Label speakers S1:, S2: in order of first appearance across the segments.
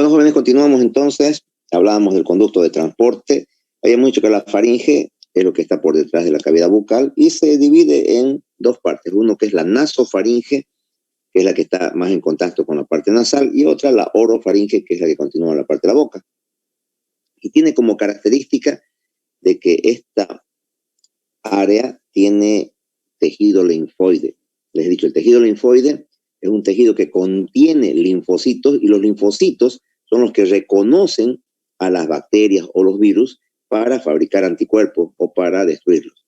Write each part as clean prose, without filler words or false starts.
S1: Bueno, jóvenes, continuamos entonces. Hablábamos del conducto de transporte. Habíamos dicho que la faringe es lo que está por detrás de la cavidad bucal y se divide en dos partes. Uno que es la nasofaringe, que es la que está más en contacto con la parte nasal, y otra la orofaringe, que es la que continúa en la parte de la boca. Y tiene como característica de que esta área tiene tejido linfoide. Les he dicho, el tejido linfoide es un tejido que contiene linfocitos y los linfocitos son los que reconocen a las bacterias o los virus para fabricar anticuerpos o para destruirlos.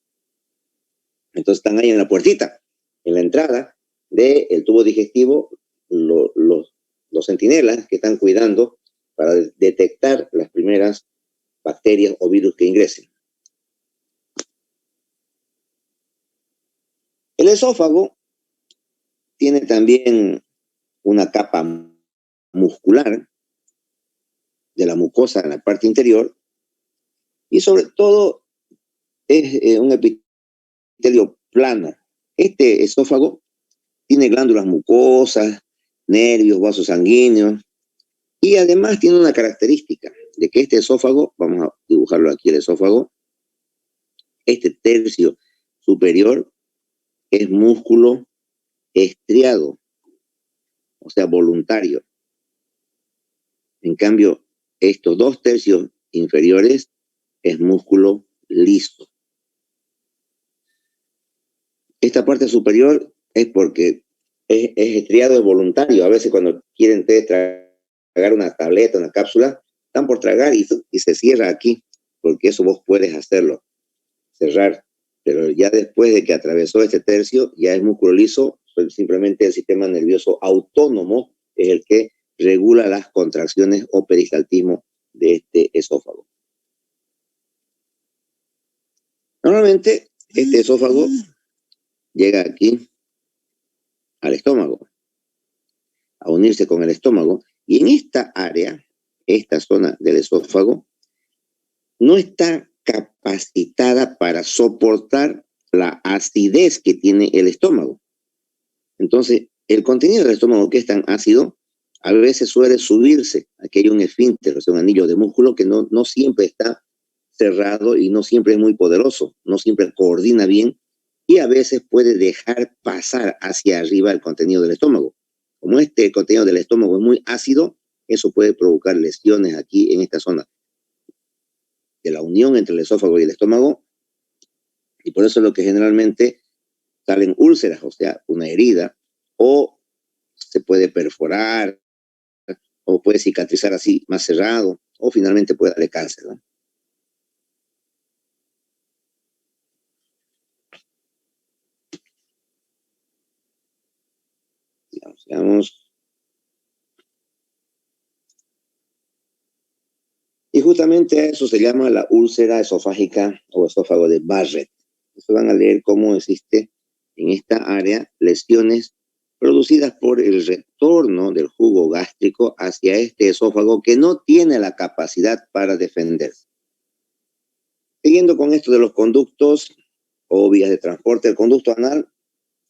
S1: Entonces están ahí en la puertita, en la entrada del tubo digestivo, los centinelas que están cuidando para detectar las primeras bacterias o virus que ingresen. El esófago tiene también una capa muscular de la mucosa en la parte interior y sobre todo es un epitelio plano. Este esófago tiene glándulas mucosas, nervios, vasos sanguíneos y además tiene una característica de que este esófago, vamos a dibujarlo aquí el esófago, este tercio superior es músculo estriado, o sea, voluntario. En cambio, estos dos tercios inferiores es músculo liso. Esta parte superior es porque es estriado, es voluntario. A veces cuando quieren ustedes tragar una tableta, una cápsula, están por tragar y se cierra aquí, porque eso vos puedes hacerlo, cerrar. Pero ya después de que atravesó este tercio, ya es músculo liso, simplemente el sistema nervioso autónomo es el que regula las contracciones o peristaltismo de este esófago. Normalmente, este esófago llega aquí al estómago, a unirse con el estómago, y en esta área, esta zona del esófago, no está capacitada para soportar la acidez que tiene el estómago. Entonces, el contenido del estómago, que es tan ácido, a veces suele subirse. Aquí hay un esfínter, o sea, un anillo de músculo que no siempre está cerrado y no siempre es muy poderoso, no siempre coordina bien y a veces puede dejar pasar hacia arriba el contenido del estómago. Como este contenido del estómago es muy ácido, eso puede provocar lesiones aquí en esta zona de la unión entre el esófago y el estómago, y por eso es lo que generalmente salen úlceras, o sea, una herida, o se puede perforar, o puede cicatrizar así más cerrado, o finalmente puede darle cáncer, ¿no? Digamos. Y justamente a eso se llama la úlcera esofágica o esófago de Barrett. Eso van a leer cómo existe en esta área lesiones producidas por el retorno del jugo gástrico hacia este esófago que no tiene la capacidad para defenderse. Siguiendo con esto de los conductos o vías de transporte, el conducto anal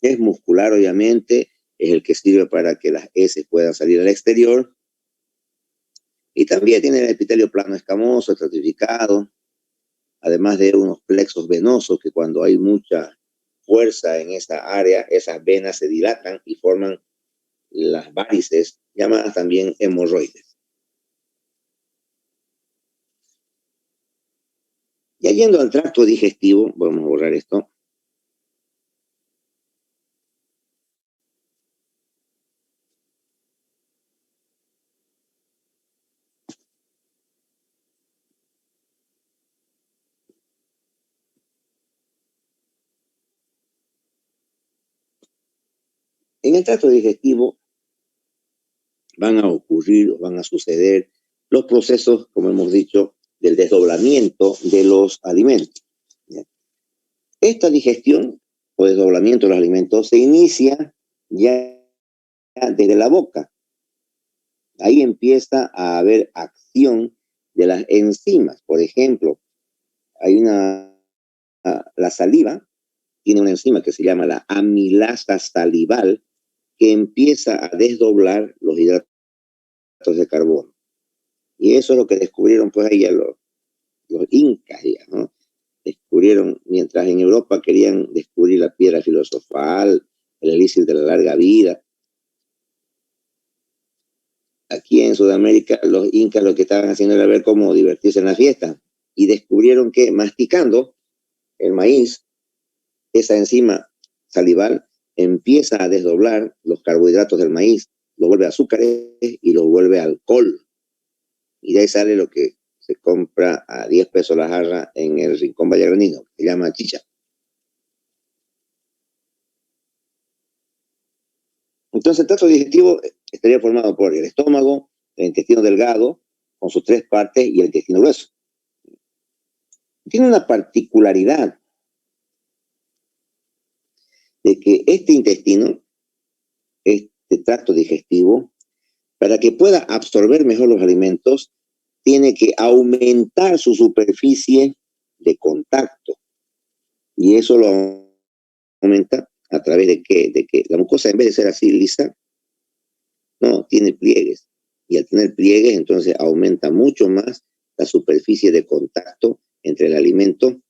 S1: es muscular, obviamente, es el que sirve para que las heces puedan salir al exterior. Y también tiene el epitelio plano escamoso, estratificado, además de unos plexos venosos que cuando hay mucha fuerza en esa área, esas venas se dilatan y forman las varices, llamadas también hemorroides. Ya yendo al tracto digestivo, vamos a borrar esto. En el tracto digestivo van a ocurrir, van a suceder los procesos, como hemos dicho, del desdoblamiento de los alimentos. Esta digestión o desdoblamiento de los alimentos se inicia ya desde la boca. Ahí empieza a haber acción de las enzimas. Por ejemplo, hay la saliva tiene una enzima que se llama la amilasa salival que empieza a desdoblar los hidratos de carbono. Y eso es lo que descubrieron pues ahí los incas, digamos, ¿no? Descubrieron, mientras en Europa querían descubrir la piedra filosofal, el elixir de la larga vida. Aquí en Sudamérica los incas lo que estaban haciendo era ver cómo divertirse en la fiesta. Y descubrieron que masticando el maíz, esa enzima salival empieza a desdoblar los carbohidratos del maíz, lo vuelve azúcares y lo vuelve alcohol. Y de ahí sale lo que se compra a 10 pesos la jarra en el Rincón Vallegranino, que se llama chicha. Entonces el tracto digestivo estaría formado por el estómago, el intestino delgado, con sus 3 partes, y el intestino grueso. Tiene una particularidad de que este intestino, este tracto digestivo, para que pueda absorber mejor los alimentos, tiene que aumentar su superficie de contacto. Y eso lo aumenta a través de que la mucosa, en vez de ser así lisa, no, tiene pliegues. Y al tener pliegues, entonces aumenta mucho más la superficie de contacto entre el alimento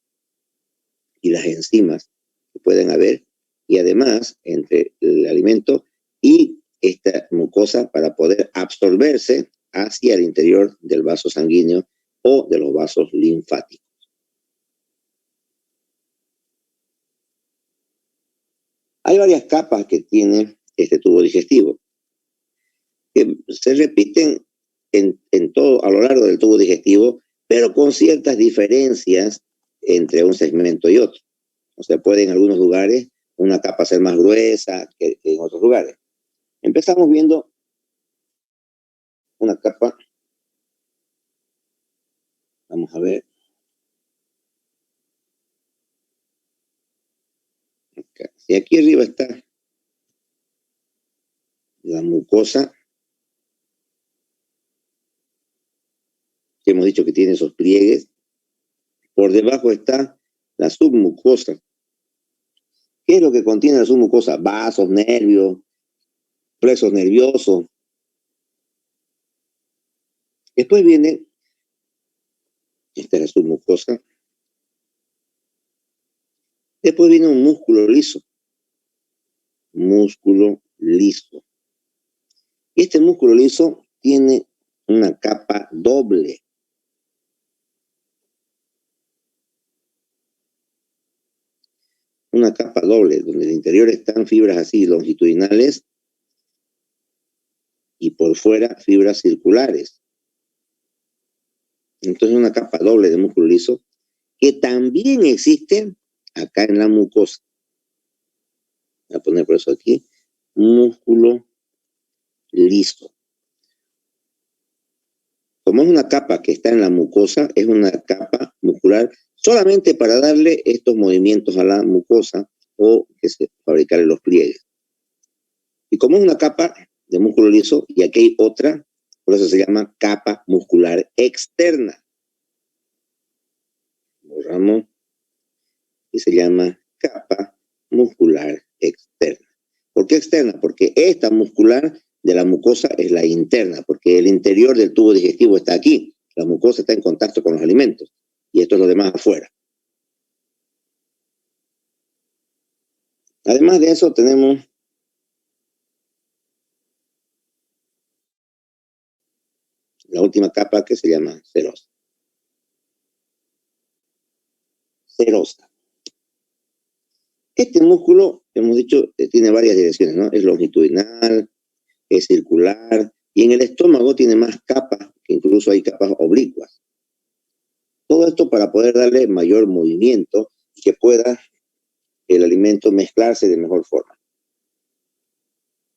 S1: y las enzimas que pueden haber, y además entre el alimento y esta mucosa para poder absorberse hacia el interior del vaso sanguíneo o de los vasos linfáticos. Hay varias capas que tiene este tubo digestivo, que se repiten en todo a lo largo del tubo digestivo, pero con ciertas diferencias entre un segmento y otro. O sea, puede en algunos lugares una capa ser más gruesa que en otros lugares. Empezamos viendo una capa, vamos a ver, acá. Si aquí arriba está la mucosa, que hemos dicho que tiene esos pliegues, por debajo está la submucosa. ¿Qué es lo que contiene la submucosa? Vasos, nervios, plexos nerviosos. Después viene, esta es la submucosa, después viene un músculo liso. Músculo liso. Este músculo liso tiene una capa doble. Una capa doble, donde en el interior están fibras así longitudinales y por fuera fibras circulares. Entonces una capa doble de músculo liso que también existe acá en la mucosa. Voy a poner por eso aquí, músculo liso. Como es una capa que está en la mucosa, es una capa muscular solamente para darle estos movimientos a la mucosa o que se fabricarle los pliegues. Y como es una capa de músculo liso, y aquí hay otra, por eso se llama capa muscular externa. Borramos y se llama capa muscular externa. ¿Por qué externa? Porque esta muscular de la mucosa es la interna, porque el interior del tubo digestivo está aquí. La mucosa está en contacto con los alimentos y esto es lo demás afuera. Además de eso tenemos la última capa que se llama serosa. Serosa. Este músculo, hemos dicho, tiene varias direcciones, ¿no? Es longitudinal, es circular, y en el estómago tiene más capas, que incluso hay capas oblicuas. Todo esto para poder darle mayor movimiento y que pueda el alimento mezclarse de mejor forma.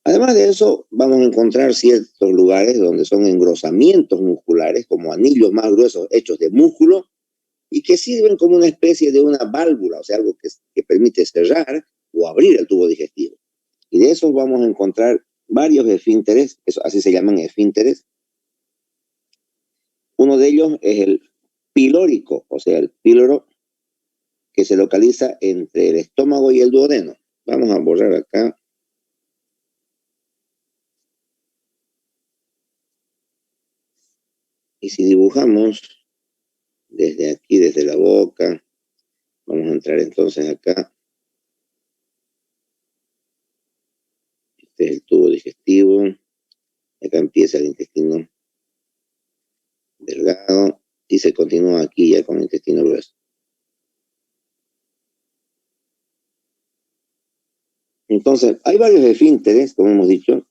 S1: Además de eso, vamos a encontrar ciertos lugares donde son engrosamientos musculares, como anillos más gruesos hechos de músculo, y que sirven como una especie de una válvula, o sea, algo que permite cerrar o abrir el tubo digestivo. Y de esos vamos a encontrar varios esfínteres, eso, así se llaman esfínteres. Uno de ellos es el pilórico, o sea, el píloro, que se localiza entre el estómago y el duodeno. Vamos a borrar acá. Y si dibujamos desde aquí, desde la boca, vamos a entrar entonces acá. Este es el tubo digestivo. Acá empieza el intestino delgado y se continúa aquí ya con el intestino grueso. Entonces, hay varios esfínteres, como hemos dicho.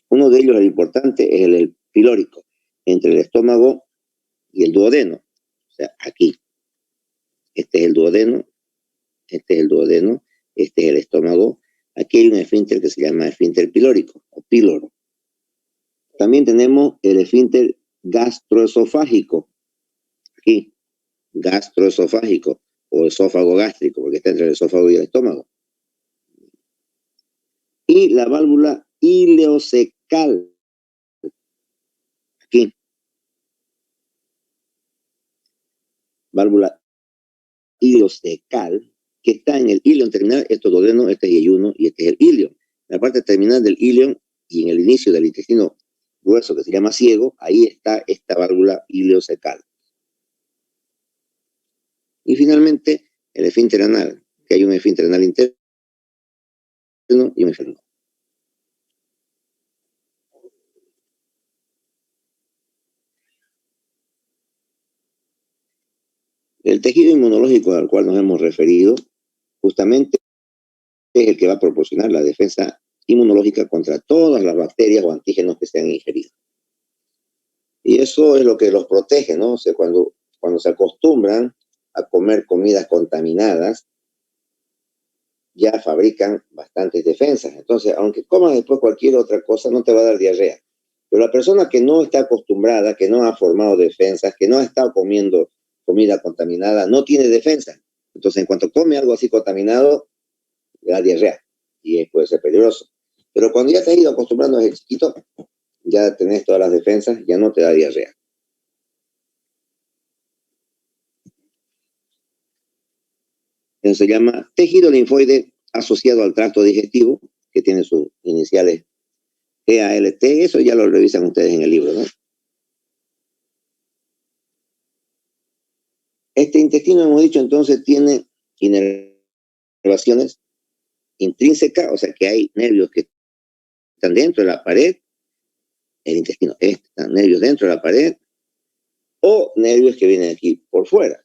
S1: Uno de ellos, el importante, es el pilórico, entre el estómago y el duodeno. O sea, aquí. Este es el duodeno, este es el duodeno, este es el estómago. Aquí hay un esfínter que se llama esfínter pilórico o píloro. También tenemos el esfínter gastroesofágico. Aquí, gastroesofágico o esófago gástrico, porque está entre el esófago y el estómago. Y la válvula ileocecal. Aquí. Válvula ileocecal, que está en el ilion terminal. Esto es duodeno, este es yeyuno y este es el ilion. La parte terminal del ilion y en el inicio del intestino grueso, que se llama ciego, ahí está esta válvula ileocecal. Y finalmente, el esfínter anal, que hay un esfínter anal interno y un externo. El tejido inmunológico al cual nos hemos referido, justamente es el que va a proporcionar la defensa inmunológica contra todas las bacterias o antígenos que se han ingerido. Y eso es lo que los protege, ¿no? O sea, cuando se acostumbran a comer comidas contaminadas, ya fabrican bastantes defensas. Entonces, aunque comas después cualquier otra cosa, no te va a dar diarrea. Pero la persona que no está acostumbrada, que no ha formado defensas, que no ha estado comiendo comida contaminada, no tiene defensa. Entonces, en cuanto come algo así contaminado, le da diarrea y puede ser peligroso. Pero cuando ya te has ido acostumbrando desde chiquito, ya tenés todas las defensas, ya no te da diarrea. Eso se llama tejido linfoide asociado al tracto digestivo, que tiene sus iniciales GALT. Eso ya lo revisan ustedes en el libro, ¿no? Este intestino, hemos dicho entonces, tiene inervaciones intrínsecas, o sea que hay nervios que están dentro de la pared, el intestino, están nervios dentro de la pared, o nervios que vienen aquí por fuera.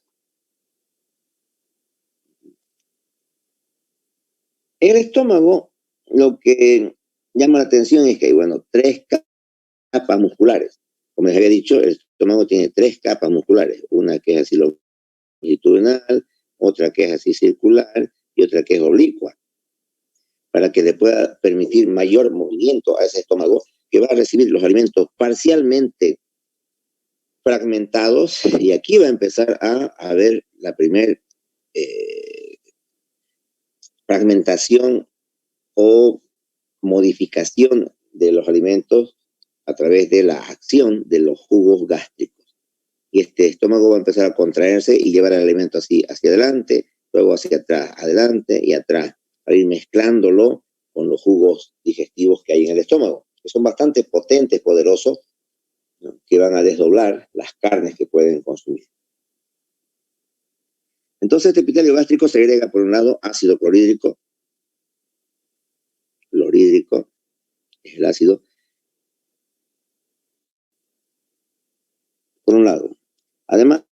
S1: En el estómago, lo que llama la atención es que hay, bueno, 3 capas musculares. Como les había dicho, el estómago tiene 3 capas musculares, una que es así longitudinal, otra que es así circular y otra que es oblicua, para que le pueda permitir mayor movimiento a ese estómago que va a recibir los alimentos parcialmente fragmentados, y aquí va a empezar a haber la primera fragmentación o modificación de los alimentos a través de la acción de los jugos gástricos. Y este estómago va a empezar a contraerse y llevar el alimento así hacia adelante, luego hacia atrás, adelante y atrás, para ir mezclándolo con los jugos digestivos que hay en el estómago, que son bastante potentes, poderosos, ¿no? Que van a desdoblar las carnes que pueden consumir. Entonces este epitelio gástrico segrega por un lado ácido clorhídrico, es el ácido, por un lado. Además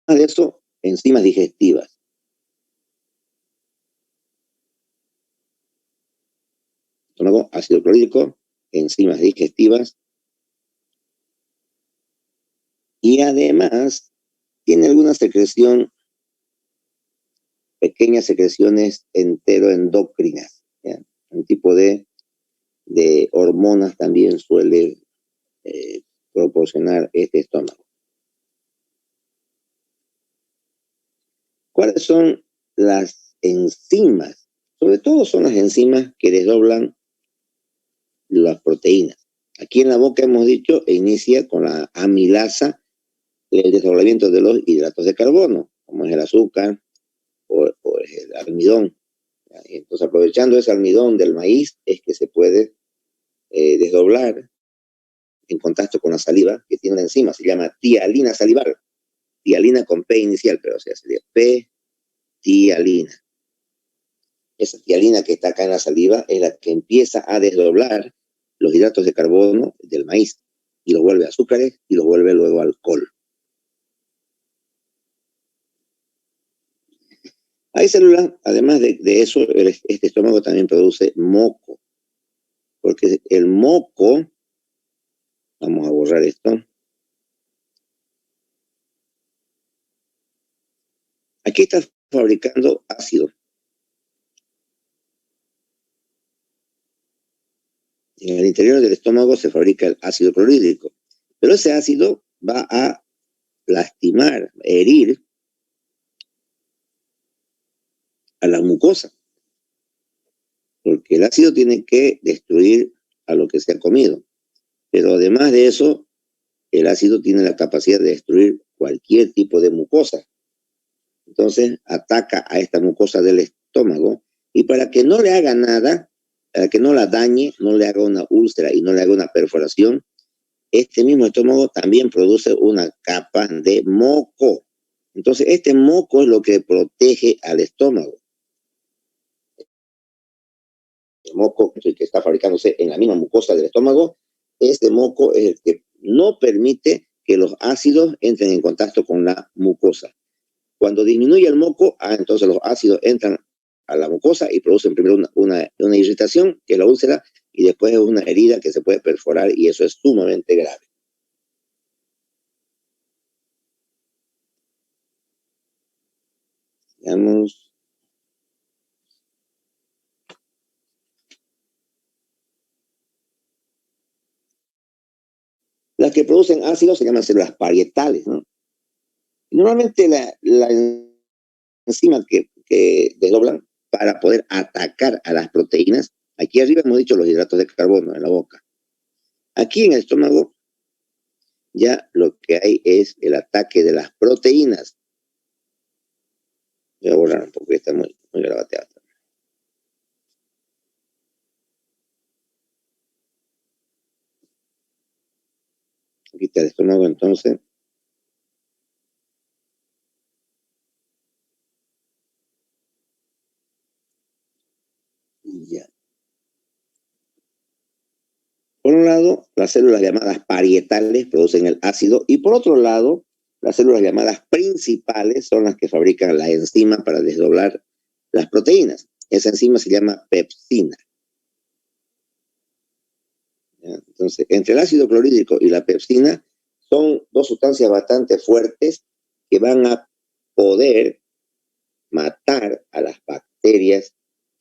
S1: de eso, enzimas digestivas. Estómago, ácido clorhídrico, enzimas digestivas, y además tiene alguna secreción, pequeñas secreciones enteroendocrinas, ¿ya? Un tipo de hormonas también suele proporcionar este estómago. ¿Cuáles son las enzimas? Sobre todo son las enzimas que desdoblan las proteínas. Aquí en la boca hemos dicho, inicia con la amilasa, el desdoblamiento de los hidratos de carbono, como es el azúcar o el almidón. Entonces, aprovechando ese almidón del maíz, es que se puede desdoblar en contacto con la saliva, que tiene una enzima, se llama tialina salivar. Tialina con P inicial, pero o sea, sería P-tialina. Esa tialina que está acá en la saliva es la que empieza a desdoblar los hidratos de carbono del maíz y los vuelve azúcares y los vuelve luego alcohol. Hay células, además de eso, este estómago también produce moco, porque el moco, vamos a borrar esto, aquí está fabricando ácido. En el interior del estómago se fabrica el ácido clorhídrico, pero ese ácido va a lastimar, herir a la mucosa, porque el ácido tiene que destruir a lo que se ha comido, pero además de eso, el ácido tiene la capacidad de destruir cualquier tipo de mucosa. Entonces ataca a esta mucosa del estómago y para que no le haga nada, para que no la dañe, no le haga una úlcera y no le haga una perforación, este mismo estómago también produce una capa de moco. Entonces este moco es lo que protege al estómago. El moco que está fabricándose en la misma mucosa del estómago, este moco es el que no permite que los ácidos entren en contacto con la mucosa. Cuando disminuye el moco, entonces los ácidos entran a la mucosa y producen primero una irritación, que es la úlcera, y después es una herida que se puede perforar y eso es sumamente grave. Veamos. Las que producen ácidos se llaman células parietales, ¿no? Normalmente la enzima que desdoblan para poder atacar a las proteínas, aquí arriba hemos dicho los hidratos de carbono en la boca. Aquí en el estómago ya lo que hay es el ataque de las proteínas. Voy a borrar un poco, está muy gravateado. Aquí está el estómago, entonces. Ya. Por un lado, las células llamadas parietales producen el ácido y por otro lado, las células llamadas principales son las que fabrican la enzima para desdoblar las proteínas. Esa enzima se llama pepsina. ¿Ya? Entonces, entre el ácido clorhídrico y la pepsina son dos sustancias bastante fuertes que van a poder matar a las bacterias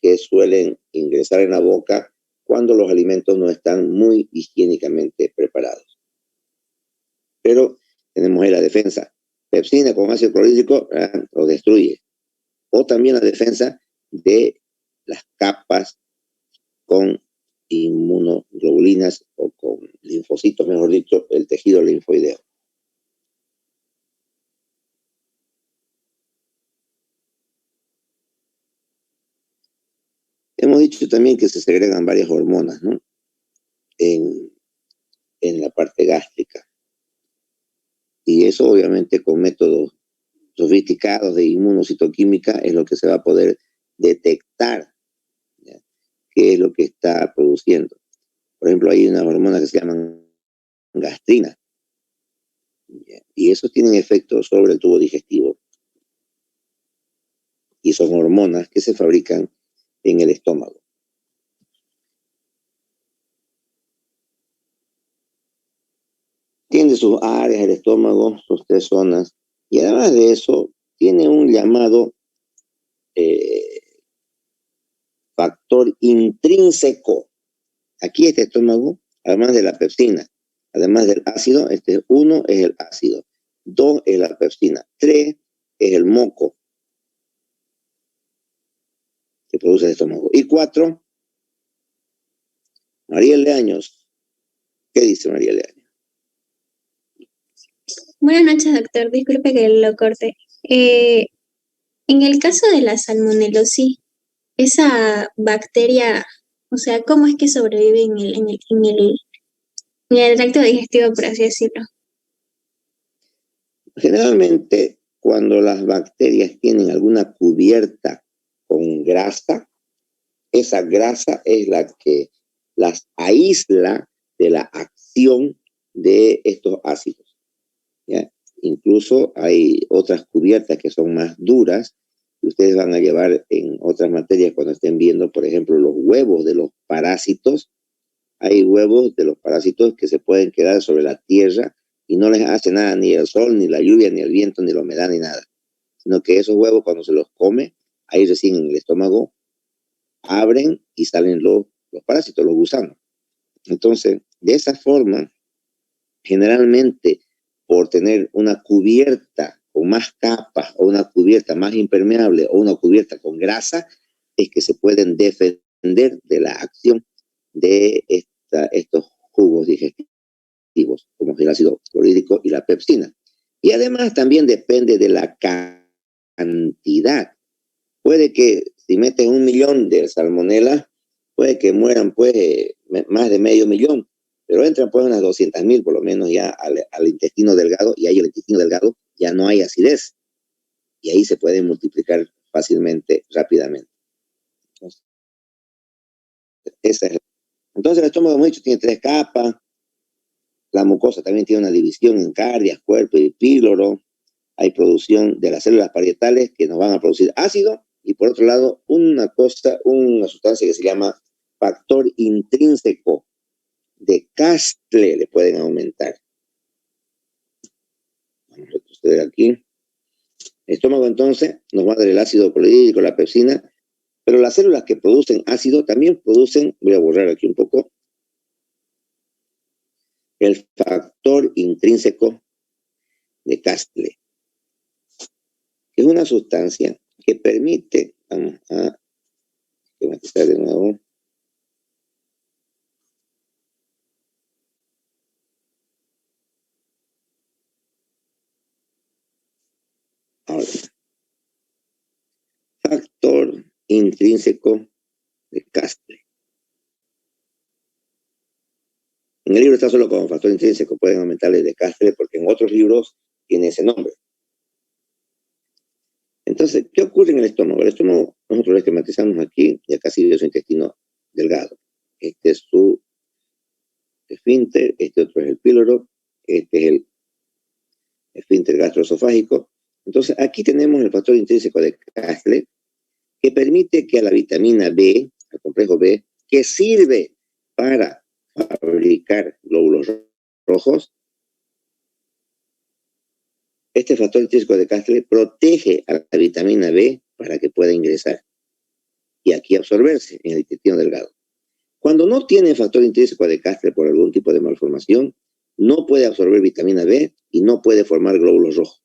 S1: que suelen ingresar en la boca cuando los alimentos no están muy higiénicamente preparados. Pero tenemos ahí la defensa. Pepsina con ácido clorhídrico lo destruye. O también la defensa de las capas con inmunoglobulinas o con linfocitos, mejor dicho, el tejido linfoideo. Hemos dicho también que se segregan varias hormonas, ¿no? En la parte gástrica. Y eso obviamente con métodos sofisticados de inmunocitoquímica es lo que se va a poder detectar, ¿ya? Qué es lo que está produciendo. Por ejemplo, hay unas hormonas que se llaman gastrina, ¿ya? Y esos tienen efectos sobre el tubo digestivo. Y son hormonas que se fabrican en el estómago. Tiene sus áreas, el estómago, sus 3 zonas. Y además de eso, tiene un llamado factor intrínseco. Aquí este estómago, además de la pepsina, además del ácido, 1 es el ácido, 2 es la pepsina, 3 es el moco que produce el estómago. Y 4, María Leaños. ¿Qué dice María Leaños?
S2: Buenas noches, doctor. Disculpe que lo corte. En el caso de la salmonelosis, esa bacteria, o sea, ¿cómo es que sobrevive en el En el tracto digestivo, por así decirlo.
S1: Generalmente, cuando las bacterias tienen alguna cubierta con grasa, esa grasa es la que las aísla de la acción de estos ácidos, ¿ya? Incluso hay otras cubiertas que son más duras, que ustedes van a llevar en otras materias cuando estén viendo, por ejemplo, los huevos de los parásitos. Hay huevos de los parásitos que se pueden quedar sobre la tierra y no les hace nada ni el sol, ni la lluvia, ni el viento, ni la humedad, ni nada. Sino que esos huevos cuando se los come, ahí recién en el estómago, abren y salen los parásitos, los gusanos. Entonces, de esa forma, generalmente, por tener una cubierta con más capas, o una cubierta más impermeable, o una cubierta con grasa, es que se pueden defender de la acción de estos jugos digestivos, como es el ácido clorhídrico y la pepsina. Y además también depende de la cantidad. Puede que si metes 1.000.000 de salmonela, puede que mueran pues más de 500.000, pero entran pues unas 200.000 por lo menos ya al intestino delgado, y ahí el intestino delgado ya no hay acidez, y ahí se pueden multiplicar fácilmente, rápidamente. Entonces, entonces el estómago, hemos dicho, tiene 3 capas. La mucosa también tiene una división en cardias, cuerpo y píloro. Hay producción de las células parietales que nos van a producir ácido, y por otro lado una sustancia que se llama factor intrínseco de Castle le pueden aumentar. Vamos a retroceder aquí. El estómago entonces nos va a dar el ácido clorhídrico, la pepsina, pero las células que producen ácido también producen, voy a borrar aquí un poco, el factor intrínseco de Castle, que es una sustancia que permite, vamos a esquematizar de nuevo, ahora, factor intrínseco de Castle. En el libro está solo como factor intrínseco, pueden aumentarle de Castle porque en otros libros tiene ese nombre. Entonces, ¿qué ocurre en el estómago? El estómago nosotros lo esquematizamos aquí, y acá sigue su intestino delgado. Este es su esfínter, este otro es el píloro, este es el esfínter gastroesofágico. Entonces, aquí tenemos el factor intrínseco de Castle, que permite que a la vitamina B, al complejo B, que sirve para fabricar glóbulos rojos, este factor intrínseco de Castle protege a la vitamina B para que pueda ingresar y aquí absorberse en el intestino delgado. Cuando no tiene factor intrínseco de Castle por algún tipo de malformación, no puede absorber vitamina B y no puede formar glóbulos rojos.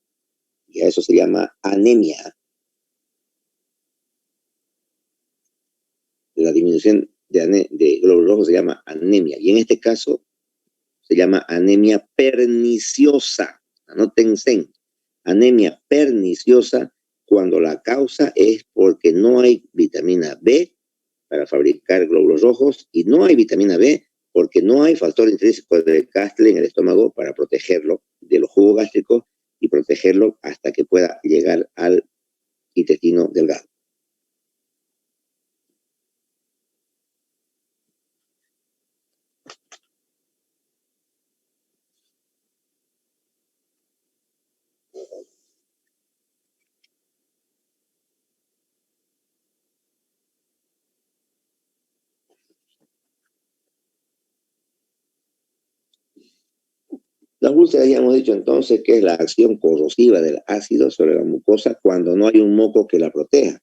S1: Y a eso se llama anemia. La disminución de glóbulos rojos se llama anemia. Y en este caso se llama anemia perniciosa. Anótense. Anemia perniciosa cuando la causa es porque no hay vitamina B para fabricar glóbulos rojos, y no hay vitamina B porque no hay factor intrínseco de Castle en el estómago para protegerlo de los jugos gástricos y protegerlo hasta que pueda llegar al intestino delgado. Las úlceras ya hemos dicho entonces que es la acción corrosiva del ácido sobre la mucosa cuando no hay un moco que la proteja.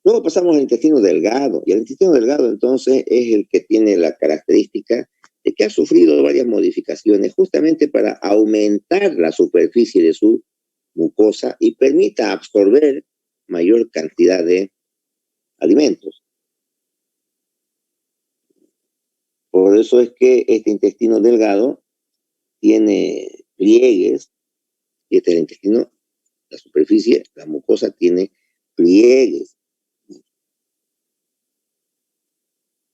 S1: Luego pasamos al intestino delgado, y el intestino delgado entonces es el que tiene la característica de que ha sufrido varias modificaciones justamente para aumentar la superficie de su mucosa y permita absorber mayor cantidad de alimentos. Por eso es que este intestino delgado tiene pliegues, y este es el intestino, la superficie, la mucosa tiene pliegues,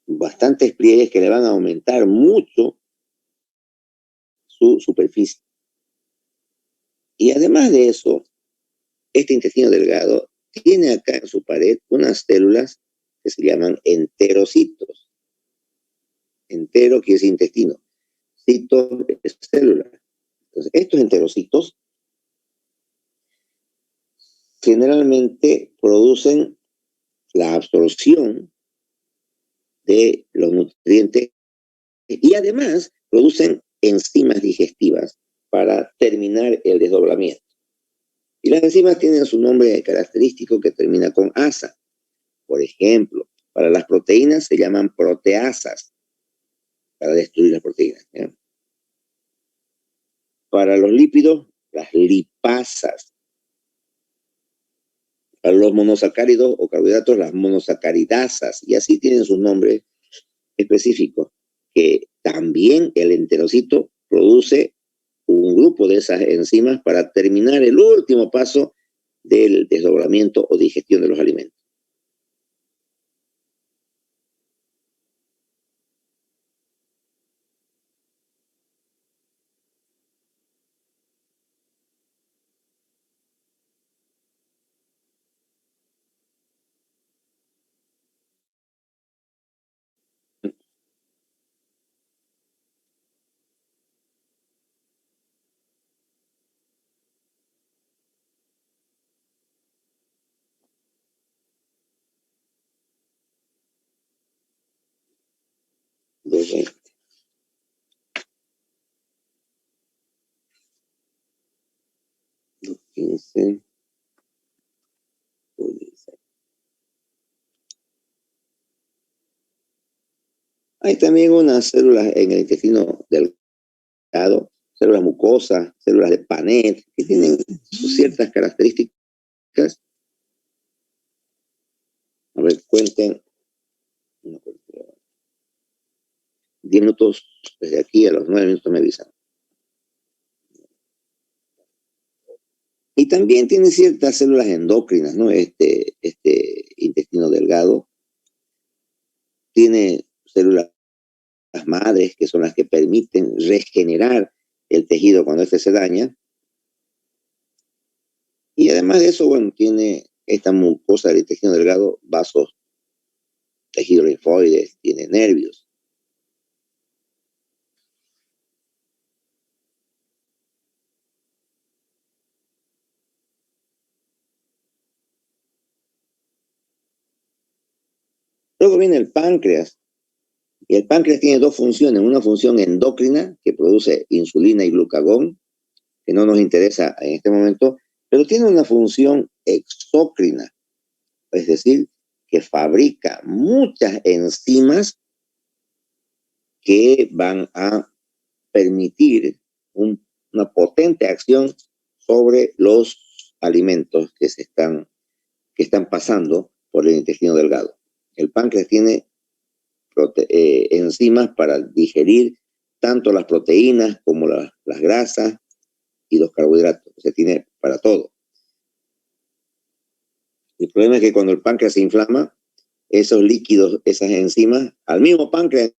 S1: bastantes pliegues que le van a aumentar mucho su superficie. Y además de eso, este intestino delgado tiene acá en su pared unas células que se llaman enterocitos. Entero quiere decir intestino. Cito es célula. Entonces, estos enterocitos generalmente producen la absorción de los nutrientes y además producen enzimas digestivas para terminar el desdoblamiento. Y las enzimas tienen su nombre característico que termina con asa. Por ejemplo, para las proteínas se llaman proteasas para destruir las proteínas, ¿ya? Para los lípidos, las lipasas. Para los monosacáridos o carbohidratos, las monosacaridasas. Y así tienen sus nombres específicos, que también el enterocito produce un grupo de esas enzimas para terminar el último paso del desdoblamiento o digestión de los alimentos. Entonces, 15. Hay también unas células en el intestino delgado, células mucosas, células de Panet, que tienen ciertas características. A ver, cuenten. 10 minutos desde aquí, a los 9 minutos me avisan. Y también tiene ciertas células endócrinas, ¿no? Este intestino delgado tiene células madres que son las que permiten regenerar el tejido cuando este se daña. Y además de eso, bueno, tiene esta mucosa del intestino delgado, vasos, tejido linfoides, tiene nervios. Luego viene el páncreas. Y el páncreas tiene dos funciones. Una función endocrina, que produce insulina y glucagón, que no nos interesa en este momento, pero tiene una función exócrina, es decir, que fabrica muchas enzimas que van a permitir una potente acción sobre los alimentos que están pasando por el intestino delgado. El páncreas tiene enzimas para digerir tanto las proteínas como las grasas y los carbohidratos. Se tiene para todo. El problema es que cuando el páncreas se inflama, esos líquidos, esas enzimas, al mismo páncreas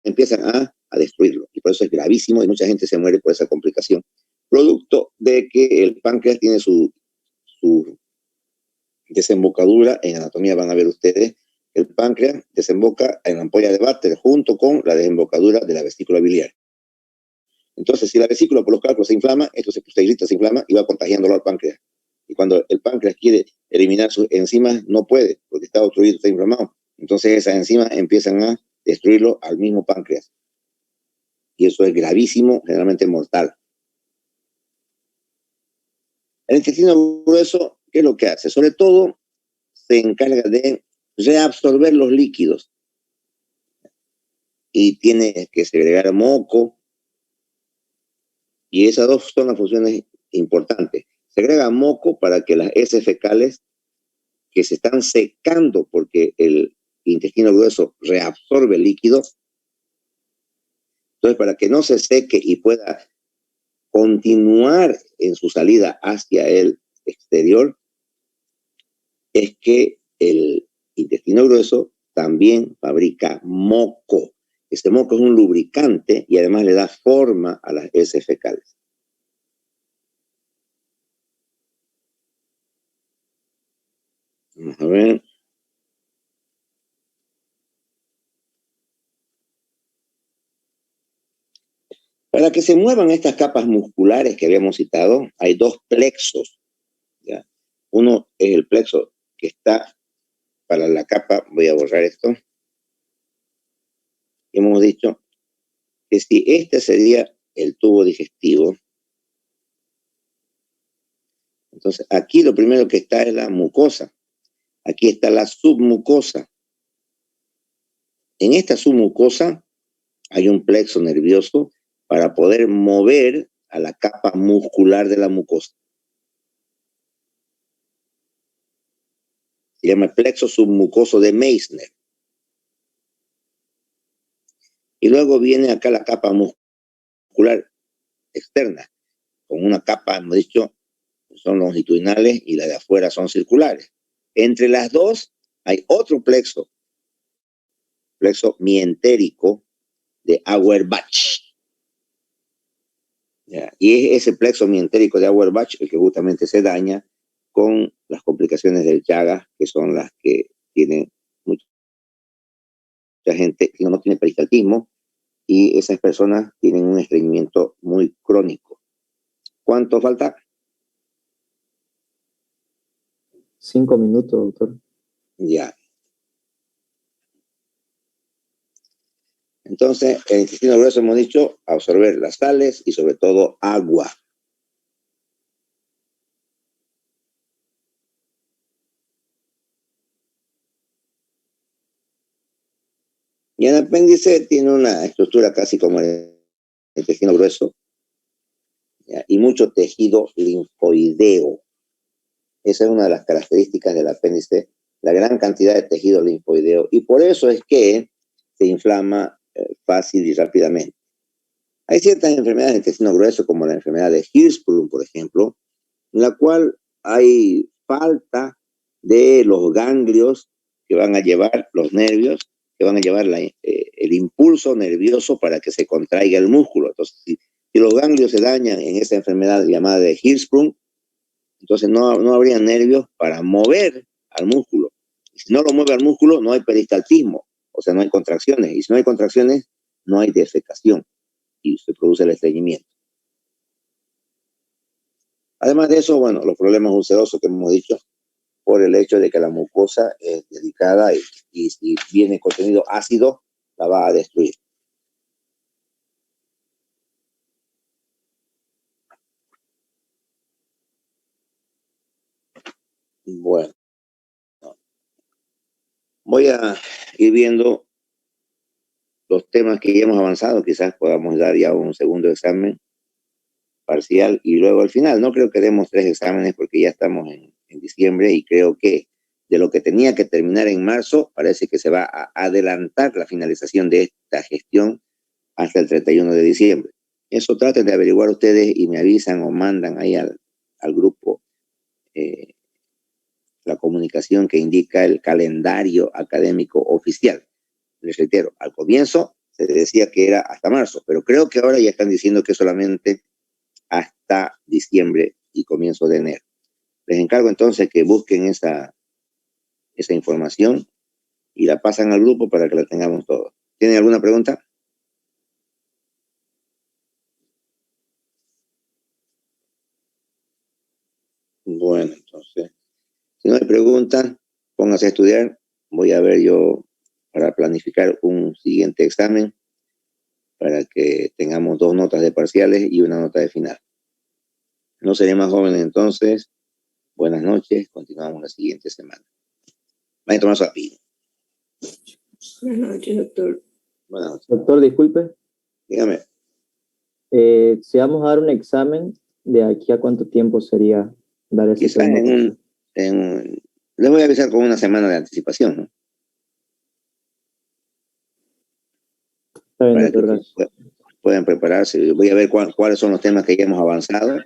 S1: empiezan a destruirlo. Y por eso es gravísimo y mucha gente se muere por esa complicación. Producto de que el páncreas tiene su desembocadura, en anatomía van a ver ustedes, el páncreas desemboca en la ampolla de Bartter junto con la desembocadura de la vesícula biliar. Entonces, si la vesícula por los cálculos se inflama, esto se irrita, se inflama y va contagiándolo al páncreas. Y cuando el páncreas quiere eliminar sus enzimas, no puede, porque está obstruido, está inflamado. Entonces esas enzimas empiezan a destruirlo al mismo páncreas. Y eso es gravísimo, generalmente mortal. El intestino grueso, ¿qué es lo que hace? Sobre todo, se encarga de reabsorber los líquidos. Y tiene que segregar moco. Y esas dos son las funciones importantes. Segrega moco para que las heces fecales que se están secando porque el intestino grueso reabsorbe líquido, entonces para que no se seque y pueda continuar en su salida hacia el exterior, es que el intestino grueso también fabrica moco. Este moco es un lubricante y además le da forma a las heces fecales. Vamos a ver. Para que se muevan estas capas musculares que habíamos citado, hay dos plexos, ¿ya? Uno es el plexo que está para la capa, voy a borrar esto. Hemos dicho que si este sería el tubo digestivo, entonces aquí lo primero que está es la mucosa. Aquí está la submucosa. En esta submucosa hay un plexo nervioso para poder mover a la capa muscular de la mucosa. Se llama plexo submucoso de Meissner. Y luego viene acá la capa muscular externa, con una capa, hemos dicho, son longitudinales y la de afuera son circulares. Entre las dos hay otro plexo mientérico de Auerbach. ¿Ya? Y es ese plexo mientérico de Auerbach el que justamente se daña con las complicaciones del Chagas, que son las que tienen mucha gente que no tiene peristaltismo, y esas personas tienen un estreñimiento muy crónico. ¿Cuánto falta?
S3: 5 minutos, doctor.
S1: Ya. Entonces, el intestino grueso hemos dicho absorber las sales y sobre todo agua. Y el apéndice tiene una estructura casi como el intestino grueso, ¿ya? Y mucho tejido linfoideo. Esa es una de las características del apéndice, la gran cantidad de tejido linfoideo. Y por eso es que se inflama fácil y rápidamente. Hay ciertas enfermedades del intestino grueso, como la enfermedad de Hirschsprung, por ejemplo, en la cual hay falta de los ganglios que van a llevar los nervios, que van a llevar el impulso nervioso para que se contraiga el músculo. Entonces, si los ganglios se dañan en esa enfermedad llamada de Hirschsprung, entonces no habría nervios para mover al músculo. Y si no lo mueve al músculo, no hay peristaltismo, o sea, no hay contracciones. Y si no hay contracciones, no hay defecación y se produce el estreñimiento. Además de eso, bueno, los problemas ulcerosos que hemos dicho, por el hecho de que la mucosa es delicada y si viene contenido ácido, la va a destruir. Bueno, voy a ir viendo los temas que ya hemos avanzado, quizás podamos dar ya un segundo examen parcial y luego al final. No creo que demos 3 exámenes porque ya estamos en diciembre y creo que de lo que tenía que terminar en marzo, parece que se va a adelantar la finalización de esta gestión hasta el 31 de diciembre. Eso traten de averiguar ustedes y me avisan o mandan ahí al grupo la comunicación que indica el calendario académico oficial. Les reitero, al comienzo se decía que era hasta marzo, pero creo que ahora ya están diciendo que solamente hasta diciembre y comienzo de enero. Les encargo entonces que busquen esa información y la pasan al grupo para que la tengamos todos. ¿Tienen alguna pregunta? Bueno, entonces, si no hay preguntas, pónganse a estudiar. Voy a ver yo para planificar un siguiente examen para que tengamos 2 notas de parciales y una nota de final. No seré más joven entonces. Buenas noches. Continuamos la siguiente semana. Maestro Tomás Apino.
S4: Buenas noches, doctor.
S1: Buenas noches.
S3: Doctor, disculpe.
S1: Dígame.
S3: Si vamos a dar un examen, ¿de aquí a cuánto tiempo sería dar ese examen?
S1: Les voy a avisar con una semana de anticipación, ¿no?
S3: Está bien,
S1: Para
S3: doctor,
S1: que puedan prepararse. Voy a ver cuáles son los temas que ya hemos avanzado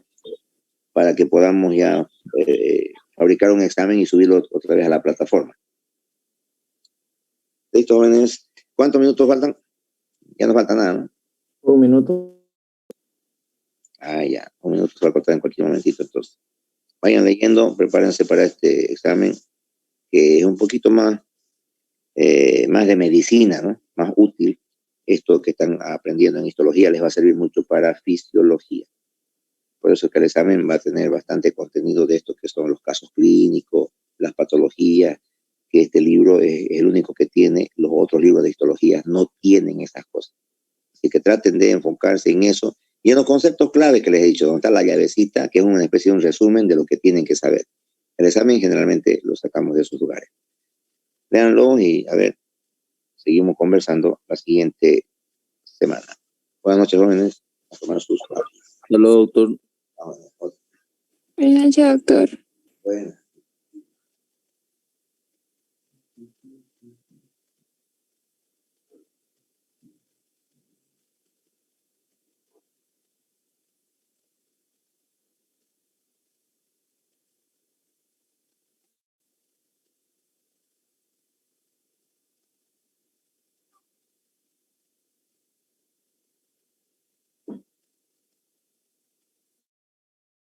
S1: para que podamos ya fabricar un examen y subirlo otra vez a la plataforma. ¿Listo, jóvenes? ¿Cuántos minutos faltan? Ya no falta nada, ¿no?
S3: Un minuto.
S1: Ah, ya, un minuto se va a cortar en cualquier momentito, entonces. Vayan leyendo, prepárense para este examen, que es un poquito más, más de medicina, ¿no? Más útil. Esto que están aprendiendo en histología les va a servir mucho para fisiología. Por eso es que el examen va a tener bastante contenido de esto que son los casos clínicos, las patologías, que este libro es el único que tiene. Los otros libros de histología no tienen esas cosas. Así que traten de enfocarse en eso y en los conceptos clave que les he dicho, donde está la llavecita, que es una especie de un resumen de lo que tienen que saber. El examen generalmente lo sacamos de esos lugares. Léanlo y a ver, seguimos conversando la siguiente semana. Buenas noches, jóvenes. A tomar sus...
S5: Hasta luego, doctor.
S1: Ah,
S4: Buenas noches, doctor.
S1: bueno.